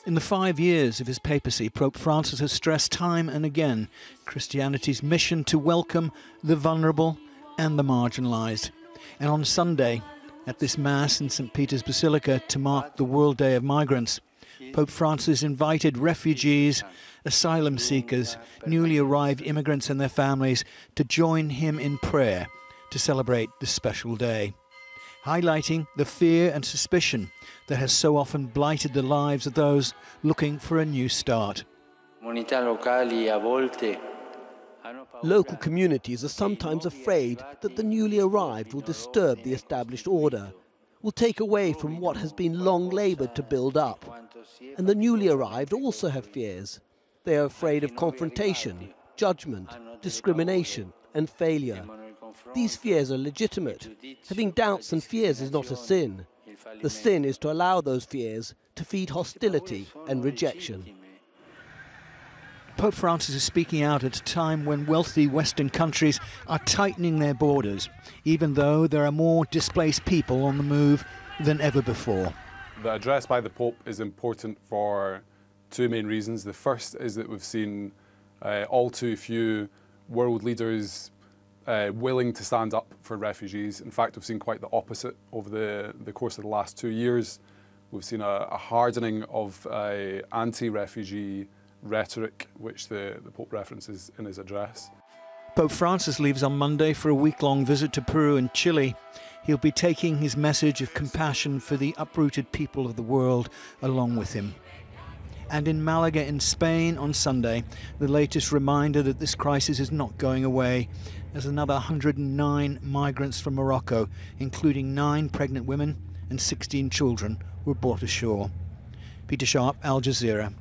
In the 5 years of his papacy, Pope Francis has stressed time and again Christianity's mission to welcome the vulnerable and the marginalised. And on Sunday, at this Mass in St. Peter's Basilica to mark the World Day of Migrants, Pope Francis invited refugees, asylum seekers, newly arrived immigrants and their families to join him in prayer to celebrate this special day, highlighting the fear and suspicion that has so often blighted the lives of those looking for a new start. Local communities are sometimes afraid that the newly arrived will disturb the established order, will take away from what has been long laboured to build up. And the newly arrived also have fears. They are afraid of confrontation, judgment, discrimination and failure. These fears are legitimate. Having doubts and fears is not a sin. The sin is to allow those fears to feed hostility and rejection. Pope Francis is speaking out at a time when wealthy Western countries are tightening their borders, even though there are more displaced people on the move than ever before. The address by the Pope is important for two main reasons. The first is that we've seen all too few world leaders willing to stand up for refugees. In fact, we've seen quite the opposite over the course of the last 2 years. We've seen a hardening of anti-refugee rhetoric, which the Pope references in his address. Pope Francis leaves on Monday for a week-long visit to Peru and Chile. He'll be taking his message of compassion for the uprooted people of the world along with him. And in Malaga in Spain on Sunday, the latest reminder that this crisis is not going away, as another 109 migrants from Morocco, including 9 pregnant women and 16 children, were brought ashore. Peter Sharp, Al Jazeera.